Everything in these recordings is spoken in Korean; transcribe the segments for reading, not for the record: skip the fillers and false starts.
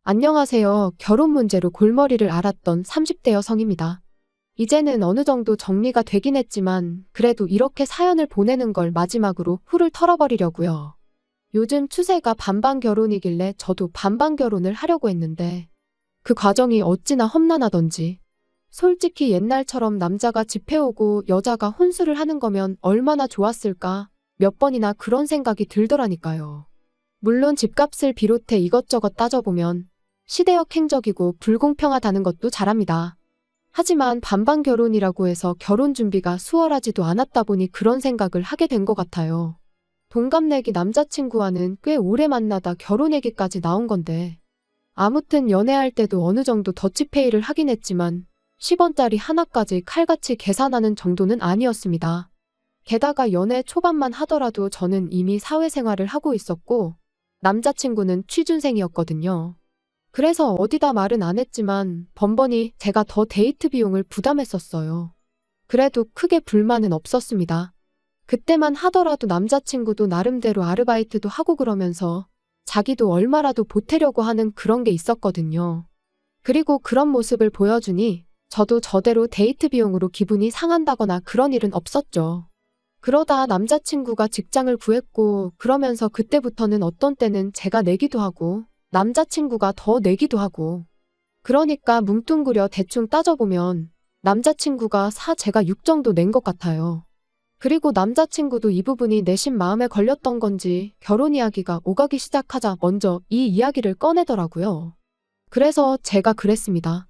안녕하세요. 결혼 문제로 골머리를 앓았던 30대 여성입니다. 이제는 어느 정도 정리가 되긴 했지만 그래도 이렇게 사연을 보내는 걸 마지막으로 훌을 털어버리려고요. 요즘 추세가 반반 결혼이길래 저도 반반 결혼을 하려고 했는데 그 과정이 어찌나 험난하던지. 솔직히 옛날처럼 남자가 집 해오고 여자가 혼수를 하는 거면 얼마나 좋았을까 몇 번이나 그런 생각이 들더라니까요. 물론 집값을 비롯해 이것저것 따져보면 시대역 행적이고 불공평하다는 것도 잘합니다. 하지만 반반 결혼이라고 해서 결혼 준비가 수월하지도 않았다 보니 그런 생각을 하게 된 것 같아요. 동갑내기 남자친구와는 꽤 오래 만나다 결혼 얘기까지 나온 건데 아무튼 연애할 때도 어느 정도 더치페이를 하긴 했지만 10원짜리 하나까지 칼같이 계산하는 정도는 아니었습니다. 게다가 연애 초반만 하더라도 저는 이미 사회생활을 하고 있었고 남자친구는 취준생이었거든요. 그래서 어디다 말은 안 했지만 번번이 제가 더 데이트 비용을 부담했었어요. 그래도 크게 불만은 없었습니다. 그때만 하더라도 남자친구도 나름대로 아르바이트도 하고 그러면서 자기도 얼마라도 보태려고 하는 그런 게 있었거든요. 그리고 그런 모습을 보여주니 저도 저대로 데이트 비용으로 기분이 상한다거나 그런 일은 없었죠. 그러다 남자친구가 직장을 구했고 그러면서 그때부터는 어떤 때는 제가 내기도 하고 남자친구가 더 내기도 하고 그러니까 뭉뚱그려 대충 따져보면 남자친구가 4 제가 6 정도 낸 것 같아요. 그리고 남자친구도 이 부분이 내심 마음에 걸렸던 건지 결혼 이야기가 오가기 시작하자 먼저 이 이야기를 꺼내더라고요. 그래서 제가 그랬습니다.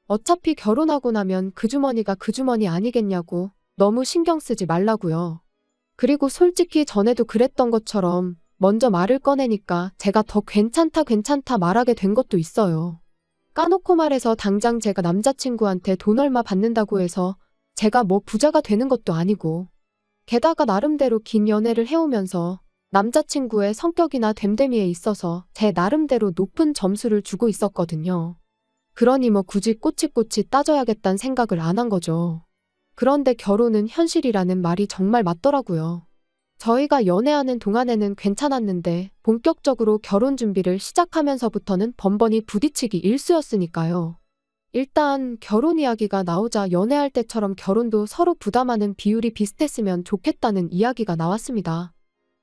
어차피 결혼하고 나면 그 주머니가 그 주머니 아니겠냐고 너무 신경 쓰지 말라고요. 그리고 솔직히 전에도 그랬던 것처럼 먼저 말을 꺼내니까 제가 더 괜찮다 말하게 된 것도 있어요. 까놓고 말해서 당장 제가 남자친구한테 돈 얼마 받는다고 해서 제가 뭐 부자가 되는 것도 아니고 게다가 나름대로 긴 연애를 해오면서 남자친구의 성격이나 됨됨이에 있어서 제 나름대로 높은 점수를 주고 있었거든요. 그러니 뭐 굳이 꼬치꼬치 따져야겠다는 생각을 안 한 거죠. 그런데 결혼은 현실이라는 말이 정말 맞더라고요. 저희가 연애하는 동안에는 괜찮았는데 본격적으로 결혼 준비를 시작하면서부터는 번번이 부딪히기 일쑤였으니까요. 일단 결혼 이야기가 나오자 연애할 때처럼 결혼도 서로 부담하는 비율이 비슷했으면 좋겠다는 이야기가 나왔습니다.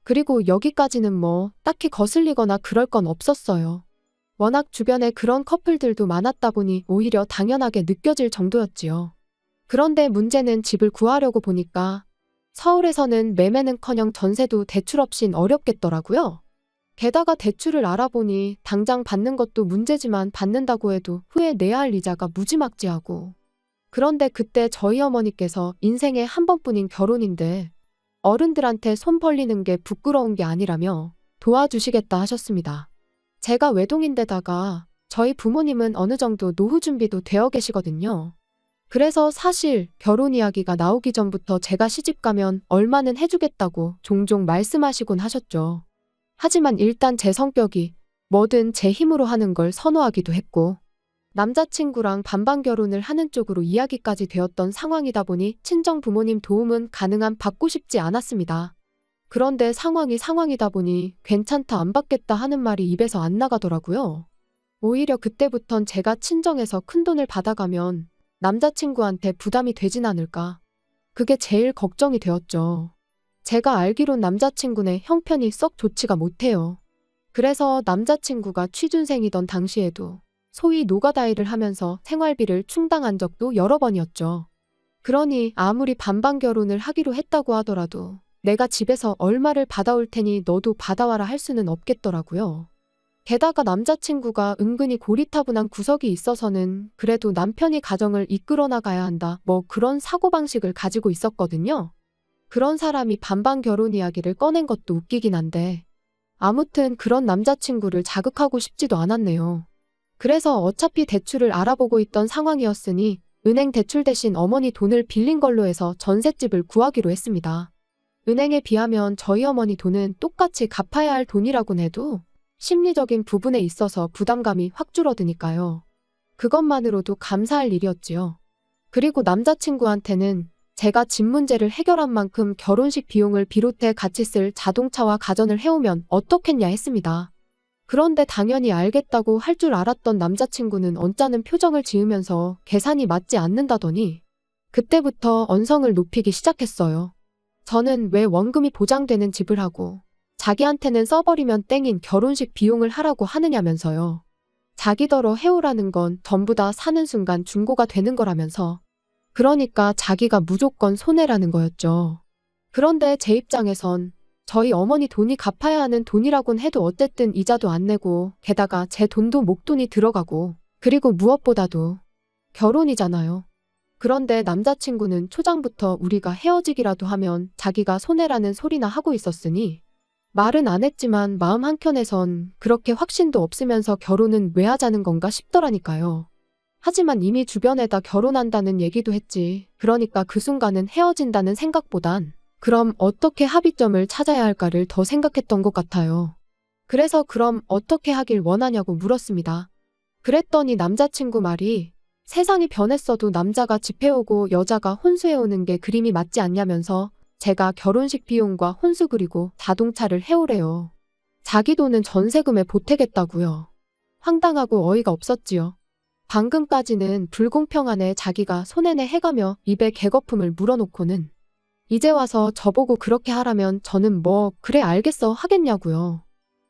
그리고 여기까지는 뭐 딱히 거슬리거나 그럴 건 없었어요. 워낙 주변에 그런 커플들도 많았다 보니 오히려 당연하게 느껴질 정도였지요. 그런데 문제는 집을 구하려고 보니까 서울에서는 매매는커녕 전세도 대출 없인 어렵겠더라고요. 게다가 대출을 알아보니 당장 받는 것도 문제지만 받는다고 해도 후에 내야 할 이자가 무지막지하고. 그런데 그때 저희 어머니께서 인생에 한 번뿐인 결혼인데 어른들한테 손 벌리는 게 부끄러운 게 아니라며 도와주시겠다 하셨습니다. 제가 외동인데다가 저희 부모님은 어느 정도 노후 준비도 되어 계시거든요. 그래서 사실 결혼 이야기가 나오기 전부터 제가 시집가면 얼마는 해주겠다고 종종 말씀하시곤 하셨죠. 하지만 일단 제 성격이 뭐든 제 힘으로 하는 걸 선호하기도 했고 남자친구랑 반반 결혼을 하는 쪽으로 이야기까지 되었던 상황이다 보니 친정 부모님 도움은 가능한 받고 싶지 않았습니다. 그런데 상황이다 보니 괜찮다 안 받겠다 하는 말이 입에서 안 나가더라고요. 오히려 그때부턴 제가 친정에서 큰돈을 받아가면 남자친구한테 부담이 되진 않을까. 그게 제일 걱정이 되었죠. 제가 알기론 남자친구네 형편이 썩 좋지가 못해요. 그래서 남자친구가 취준생이던 당시에도 소위 노가다 일을 하면서 생활비를 충당한 적도 여러 번이었죠. 그러니 아무리 반반 결혼을 하기로 했다고 하더라도 내가 집에서 얼마를 받아올 테니 너도 받아와라 할 수는 없겠더라고요. 게다가 남자친구가 은근히 고리타분한 구석이 있어서는 그래도 남편이 가정을 이끌어 나가야 한다 뭐 그런 사고방식을 가지고 있었거든요. 그런 사람이 반반 결혼 이야기를 꺼낸 것도 웃기긴 한데 아무튼 그런 남자친구를 자극하고 싶지도 않았네요. 그래서 어차피 대출을 알아보고 있던 상황이었으니 은행 대출 대신 어머니 돈을 빌린 걸로 해서 전셋집을 구하기로 했습니다. 은행에 비하면 저희 어머니 돈은 똑같이 갚아야 할 돈이라곤 해도 심리적인 부분에 있어서 부담감이 확 줄어드니까요. 그것만으로도 감사할 일이었지요. 그리고 남자친구한테는 제가 집 문제를 해결한 만큼 결혼식 비용을 비롯해 같이 쓸 자동차와 가전을 해오면 어떻겠냐 했습니다. 그런데 당연히 알겠다고 할 줄 알았던 남자친구는 언짢은 표정을 지으면서 계산이 맞지 않는다더니 그때부터 언성을 높이기 시작했어요. 저는 왜 원금이 보장되는 집을 하고 자기한테는 써버리면 땡인 결혼식 비용을 하라고 하느냐면서요. 자기더러 해오라는 건 전부 다 사는 순간 중고가 되는 거라면서. 그러니까 자기가 무조건 손해라는 거였죠. 그런데 제 입장에선 저희 어머니 돈이 갚아야 하는 돈이라곤 해도 어쨌든 이자도 안 내고 게다가 제 돈도 목돈이 들어가고 그리고 무엇보다도 결혼이잖아요. 그런데 남자친구는 초장부터 우리가 헤어지기라도 하면 자기가 손해라는 소리나 하고 있었으니 말은 안 했지만 마음 한켠에선 그렇게 확신도 없으면서 결혼은 왜 하자는 건가 싶더라니까요. 하지만 이미 주변에다 결혼한다는 얘기도 했지. 그러니까 그 순간은 헤어진다는 생각보단 그럼 어떻게 합의점을 찾아야 할까를 더 생각했던 것 같아요. 그래서 그럼 어떻게 하길 원하냐고 물었습니다. 그랬더니 남자친구 말이 세상이 변했어도 남자가 집해오고 여자가 혼수해오는 게 그림이 맞지 않냐면서 제가 결혼식 비용과 혼수 그리고 자동차를 해오래요. 자기 돈은 전세금에 보태겠다고요. 황당하고 어이가 없었지요. 방금까지는 불공평하네 자기가 손해내 해가며 입에 개거품을 물어놓고는 이제 와서 저보고 그렇게 하라면 저는 뭐 그래 알겠어 하겠냐고요.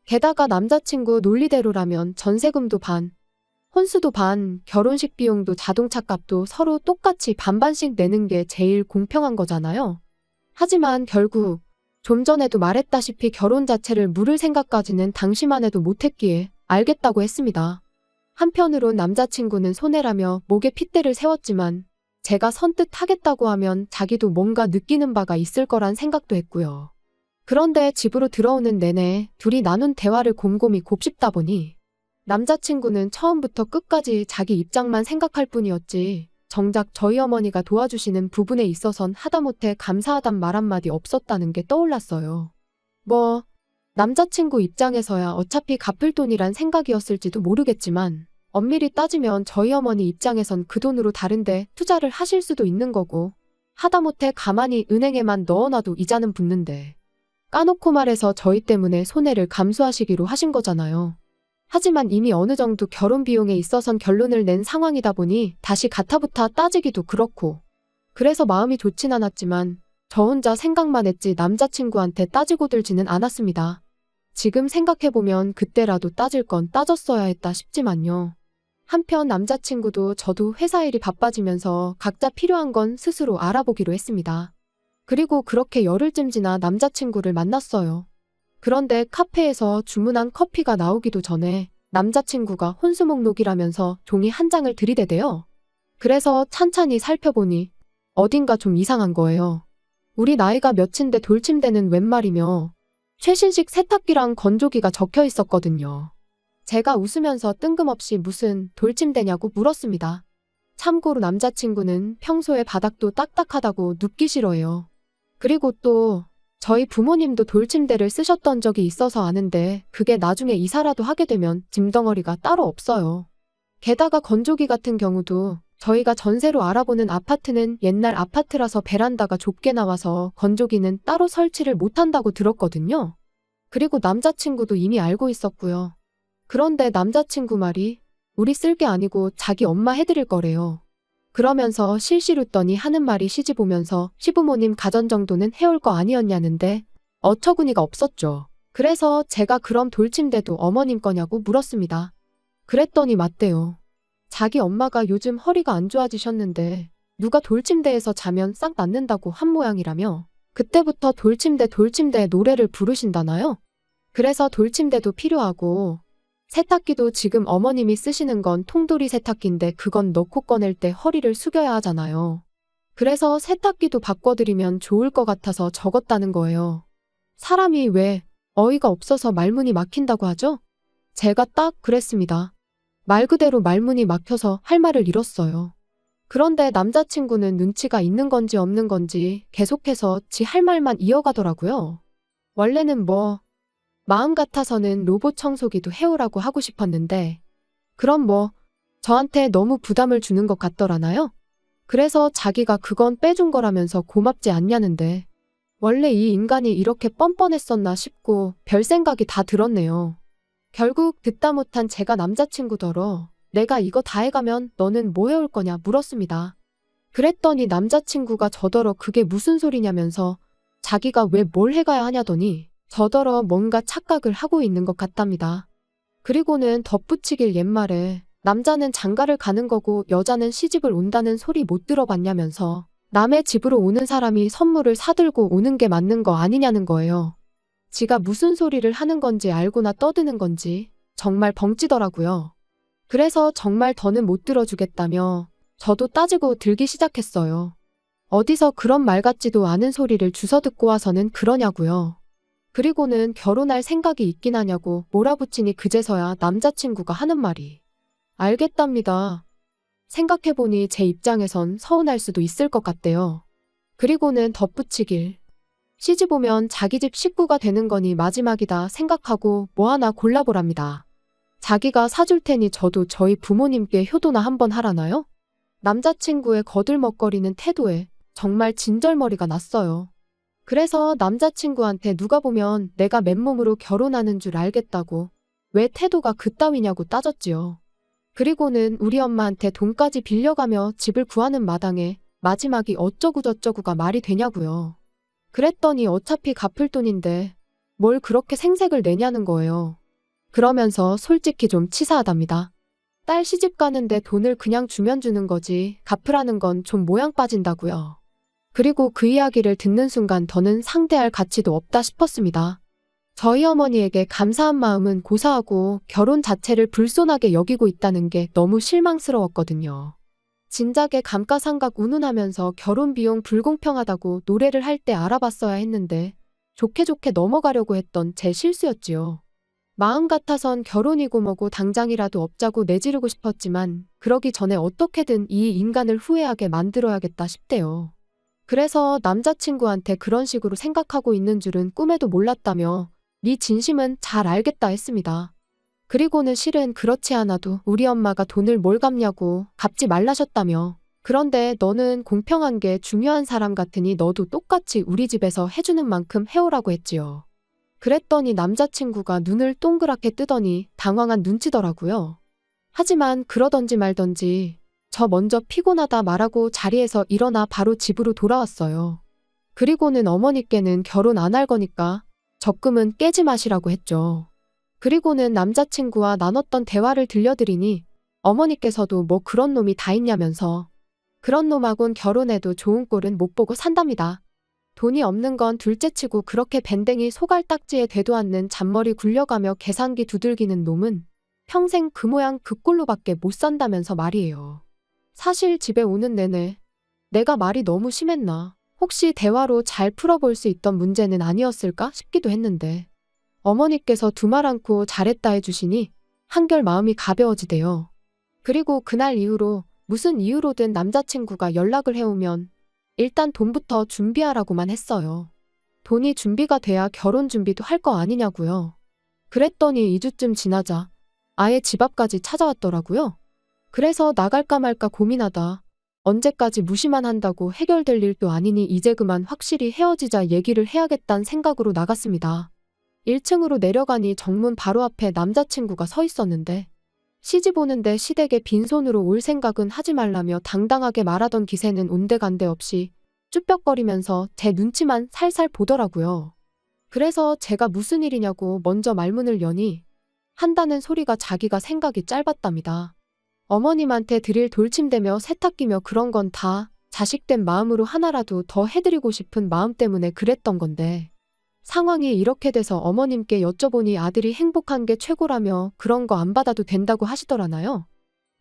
게다가 남자친구 논리대로라면 전세금도 반, 혼수도 반, 결혼식 비용도 자동차 값도 서로 똑같이 반반씩 내는 게 제일 공평한 거잖아요. 하지만 결국 좀 전에도 말했다시피 결혼 자체를 물을 생각까지는 당시만 해도 못했기에 알겠다고 했습니다. 한편으론 남자친구는 손해라며 목에 핏대를 세웠지만 제가 선뜻 하겠다고 하면 자기도 뭔가 느끼는 바가 있을 거란 생각도 했고요. 그런데 집으로 들어오는 내내 둘이 나눈 대화를 곰곰이 곱씹다 보니 남자친구는 처음부터 끝까지 자기 입장만 생각할 뿐이었지 정작 저희 어머니가 도와주시는 부분에 있어선 하다못해 감사하단 말 한마디 없었다는 게 떠올랐어요. 뭐 남자친구 입장에서야 어차피 갚을 돈이란 생각이었을지도 모르겠지만 엄밀히 따지면 저희 어머니 입장에선 그 돈으로 다른데 투자를 하실 수도 있는 거고 하다못해 가만히 은행에만 넣어놔도 이자는 붙는데 까놓고 말해서 저희 때문에 손해를 감수하시기로 하신 거잖아요. 하지만 이미 어느 정도 결혼 비용에 있어선 결론을 낸 상황이다 보니 다시 가타부타 따지기도 그렇고 그래서 마음이 좋진 않았지만 저 혼자 생각만 했지 남자친구한테 따지고 들지는 않았습니다. 지금 생각해보면 그때라도 따질 건 따졌어야 했다 싶지만요. 한편 남자친구도 저도 회사 일이 바빠지면서 각자 필요한 건 스스로 알아보기로 했습니다. 그리고 그렇게 열흘쯤 지나 남자친구를 만났어요. 그런데 카페에서 주문한 커피가 나오기도 전에 남자친구가 혼수 목록이라면서 종이 한 장을 들이대대요. 그래서 찬찬히 살펴보니 어딘가 좀 이상한 거예요. 우리 나이가 몇인데 돌침대는 웬 말이며 최신식 세탁기랑 건조기가 적혀 있었거든요. 제가 웃으면서 뜬금없이 무슨 돌침대냐고 물었습니다. 참고로 남자친구는 평소에 바닥도 딱딱하다고 눕기 싫어해요. 그리고 또 저희 부모님도 돌침대를 쓰셨던 적이 있어서 아는데 그게 나중에 이사라도 하게 되면 짐덩어리가 따로 없어요. 게다가 건조기 같은 경우도 저희가 전세로 알아보는 아파트는 옛날 아파트라서 베란다가 좁게 나와서 건조기는 따로 설치를 못한다고 들었거든요. 그리고 남자친구도 이미 알고 있었고요. 그런데 남자친구 말이 우리 쓸 게 아니고 자기 엄마 해드릴 거래요. 그러면서 실실 웃더니 하는 말이 시집 오면서 시부모님 가전 정도는 해올 거 아니었냐는데 어처구니가 없었죠. 그래서 제가 그럼 돌침대도 어머님 거냐고 물었습니다. 그랬더니 맞대요. 자기 엄마가 요즘 허리가 안 좋아지셨는데 누가 돌침대에서 자면 싹 낫는다고 한 모양이라며 그때부터 돌침대 노래를 부르신다나요? 그래서 돌침대도 필요하고 세탁기도 지금 어머님이 쓰시는 건 통돌이 세탁기인데 그건 넣고 꺼낼 때 허리를 숙여야 하잖아요. 그래서 세탁기도 바꿔드리면 좋을 것 같아서 적었다는 거예요. 사람이 왜 어이가 없어서 말문이 막힌다고 하죠? 제가 딱 그랬습니다. 말 그대로 말문이 막혀서 할 말을 잃었어요. 그런데 남자친구는 눈치가 있는 건지 없는 건지 계속해서 지 할 말만 이어가더라고요. 원래는 마음 같아서는 로봇 청소기도 해오라고 하고 싶었는데 그럼 저한테 너무 부담을 주는 것 같더라나요? 그래서 자기가 그건 빼준 거라면서 고맙지 않냐는데 원래 이 인간이 이렇게 뻔뻔했었나 싶고 별 생각이 다 들었네요. 결국 듣다 못한 제가 남자친구더러 내가 이거 다 해가면 너는 뭐 해올 거냐 물었습니다. 그랬더니 남자친구가 저더러 그게 무슨 소리냐면서 자기가 왜 뭘 해가야 하냐더니 저더러 뭔가 착각을 하고 있는 것 같답니다. 그리고는 덧붙이길 옛말에 남자는 장가를 가는 거고 여자는 시집을 온다는 소리 못 들어봤냐면서 남의 집으로 오는 사람이 선물을 사들고 오는 게 맞는 거 아니냐는 거예요. 지가 무슨 소리를 하는 건지 알고나 떠드는 건지 정말 벙찌더라고요. 그래서 정말 더는 못 들어주겠다며 저도 따지고 들기 시작했어요. 어디서 그런 말 같지도 않은 소리를 주워 듣고 와서는 그러냐고요. 그리고는 결혼할 생각이 있긴 하냐고 몰아붙이니 그제서야 남자친구가 하는 말이 알겠답니다. 생각해보니 제 입장에선 서운할 수도 있을 것 같대요. 그리고는 덧붙이길 시집 오면 자기 집 식구가 되는 거니 마지막이다 생각하고 뭐 하나 골라보랍니다. 자기가 사줄 테니 저도 저희 부모님께 효도나 한번 하라나요? 남자친구의 거들먹거리는 태도에 정말 진절머리가 났어요. 그래서 남자친구한테 누가 보면 내가 맨몸으로 결혼하는 줄 알겠다고 왜 태도가 그따위냐고 따졌지요. 그리고는 우리 엄마한테 돈까지 빌려가며 집을 구하는 마당에 마지막이 어쩌구저쩌구가 말이 되냐고요. 그랬더니 어차피 갚을 돈인데 뭘 그렇게 생색을 내냐는 거예요. 그러면서 솔직히 좀 치사하답니다. 딸 시집 가는데 돈을 그냥 주면 주는 거지 갚으라는 건 좀 모양 빠진다고요. 그리고 그 이야기를 듣는 순간 더는 상대할 가치도 없다 싶었습니다. 저희 어머니에게 감사한 마음은 고사하고 결혼 자체를 불손하게 여기고 있다는 게 너무 실망스러웠거든요. 진작에 감가상각 운운하면서 결혼 비용 불공평하다고 노래를 할 때 알아봤어야 했는데 좋게 좋게 넘어가려고 했던 제 실수였지요. 마음 같아선 결혼이고 뭐고 당장이라도 업자고 내지르고 싶었지만 그러기 전에 어떻게든 이 인간을 후회하게 만들어야겠다 싶대요. 그래서 남자친구한테 그런 식으로 생각하고 있는 줄은 꿈에도 몰랐다며 네 진심은 잘 알겠다 했습니다. 그리고는 실은 그렇지 않아도 우리 엄마가 돈을 뭘 갚냐고 갚지 말라셨다며 그런데 너는 공평한 게 중요한 사람 같으니 너도 똑같이 우리 집에서 해주는 만큼 해오라고 했지요. 그랬더니 남자친구가 눈을 동그랗게 뜨더니 당황한 눈치더라고요. 하지만 그러던지 말던지 저 먼저 피곤하다 말하고 자리에서 일어나 바로 집으로 돌아왔어요. 그리고는 어머니께는 결혼 안 할 거니까 적금은 깨지 마시라고 했죠. 그리고는 남자친구와 나눴던 대화를 들려드리니 어머니께서도 뭐 그런 놈이 다 있냐면서 그런 놈하곤 결혼해도 좋은 꼴은 못 보고 산답니다. 돈이 없는 건 둘째치고 그렇게 밴댕이 소갈딱지에 되도 않는 잔머리 굴려가며 계산기 두들기는 놈은 평생 그 모양 그 꼴로밖에 못 산다면서 말이에요. 사실 집에 오는 내내 내가 말이 너무 심했나? 혹시 대화로 잘 풀어볼 수 있던 문제는 아니었을까 싶기도 했는데 어머니께서 두말 않고 잘했다 해주시니 한결 마음이 가벼워지대요. 그리고 그날 이후로 무슨 이유로든 남자친구가 연락을 해오면 일단 돈부터 준비하라고만 했어요. 돈이 준비가 돼야 결혼 준비도 할 거 아니냐고요. 그랬더니 2주쯤 지나자 아예 집 앞까지 찾아왔더라고요. 그래서 나갈까 말까 고민하다 언제까지 무시만 한다고 해결될 일도 아니니 이제 그만 확실히 헤어지자 얘기를 해야겠다는 생각으로 나갔습니다. 1층으로 내려가니 정문 바로 앞에 남자친구가 서 있었는데 시집 오는데 시댁에 빈손으로 올 생각은 하지 말라며 당당하게 말하던 기세는 온데간데 없이 쭈뼛거리면서 제 눈치만 살살 보더라고요. 그래서 제가 무슨 일이냐고 먼저 말문을 여니 한다는 소리가 자기가 생각이 짧았답니다. 어머님한테 드릴 돌침대며 세탁기며 그런 건 다 자식된 마음으로 하나라도 더 해드리고 싶은 마음 때문에 그랬던 건데 상황이 이렇게 돼서 어머님께 여쭤보니 아들이 행복한 게 최고라며 그런 거 안 받아도 된다고 하시더라나요.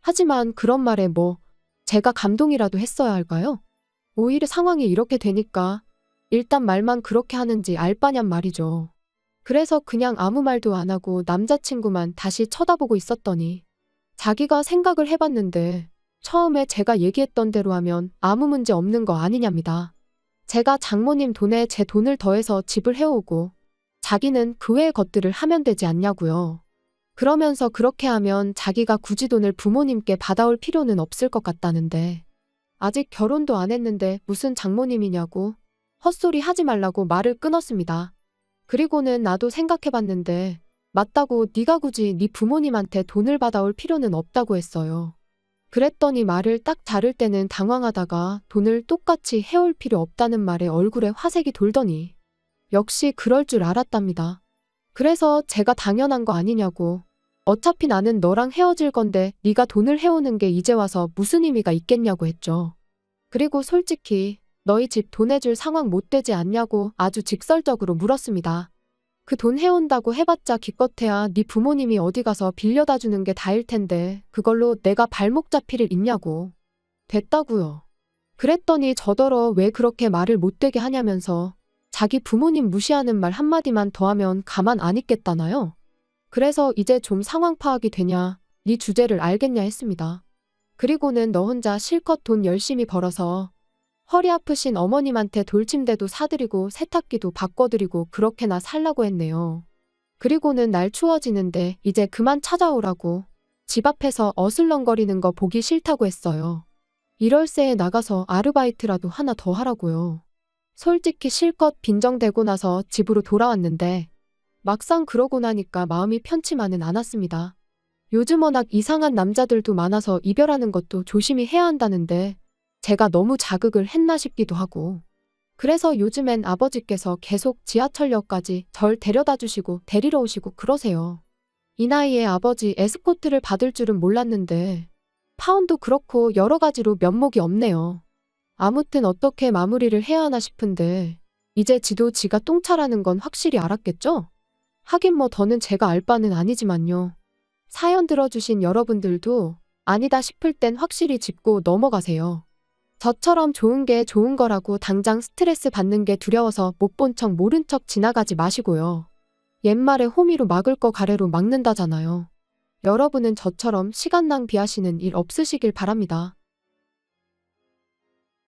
하지만 그런 말에 뭐 제가 감동이라도 했어야 할까요? 오히려 상황이 이렇게 되니까 일단 말만 그렇게 하는지 알 바냔 말이죠. 그래서 그냥 아무 말도 안 하고 남자친구만 다시 쳐다보고 있었더니 자기가 생각을 해봤는데 처음에 제가 얘기했던 대로 하면 아무 문제 없는 거 아니냐입니다. 제가 장모님 돈에 제 돈을 더해서 집을 해오고 자기는 그 외의 것들을 하면 되지 않냐고요. 그러면서 그렇게 하면 자기가 굳이 돈을 부모님께 받아올 필요는 없을 것 같다는데 아직 결혼도 안 했는데 무슨 장모님이냐고 헛소리 하지 말라고 말을 끊었습니다. 그리고는 나도 생각해봤는데 맞다고 네가 굳이 네 부모님한테 돈을 받아올 필요는 없다고 했어요. 그랬더니 말을 딱 자를 때는 당황하다가 돈을 똑같이 해올 필요 없다는 말에 얼굴에 화색이 돌더니 역시 그럴 줄 알았답니다. 그래서 제가 당연한 거 아니냐고. 어차피 나는 너랑 헤어질 건데 네가 돈을 해오는 게 이제 와서 무슨 의미가 있겠냐고 했죠. 그리고 솔직히 너희 집 돈 해줄 상황 못 되지 않냐고 아주 직설적으로 물었습니다. 그 돈 해온다고 해봤자 기껏해야 네 부모님이 어디 가서 빌려다 주는 게 다일 텐데 그걸로 내가 발목 잡힐 일 있냐고. 됐다고요. 그랬더니 저더러 왜 그렇게 말을 못되게 하냐면서 자기 부모님 무시하는 말 한마디만 더하면 가만 안 있겠다나요? 그래서 이제 좀 상황 파악이 되냐, 네 주제를 알겠냐 했습니다. 그리고는 너 혼자 실컷 돈 열심히 벌어서 허리 아프신 어머님한테 돌침대도 사드리고 세탁기도 바꿔드리고 그렇게나 살라고 했네요. 그리고는 날 추워지는데 이제 그만 찾아오라고 집 앞에서 어슬렁거리는 거 보기 싫다고 했어요. 이럴 새에 나가서 아르바이트라도 하나 더 하라고요. 솔직히 실컷 빈정대고 나서 집으로 돌아왔는데 막상 그러고 나니까 마음이 편치만은 않았습니다. 요즘 워낙 이상한 남자들도 많아서 이별하는 것도 조심히 해야 한다는데 제가 너무 자극을 했나 싶기도 하고. 그래서 요즘엔 아버지께서 계속 지하철역까지 절 데려다 주시고 데리러 오시고 그러세요. 이 나이에 아버지 에스코트를 받을 줄은 몰랐는데 파혼도 그렇고 여러 가지로 면목이 없네요. 아무튼 어떻게 마무리를 해야 하나 싶은데 이제 지도 지가 똥차라는 건 확실히 알았겠죠? 하긴 뭐 더는 제가 알 바는 아니지만요. 사연 들어주신 여러분들도 아니다 싶을 땐 확실히 짚고 넘어가세요. 저처럼 좋은 게 좋은 거라고 당장 스트레스 받는 게 두려워서 못 본 척 모른 척 지나가지 마시고요. 옛말에 호미로 막을 거 가래로 막는다잖아요. 여러분은 저처럼 시간 낭비하시는 일 없으시길 바랍니다.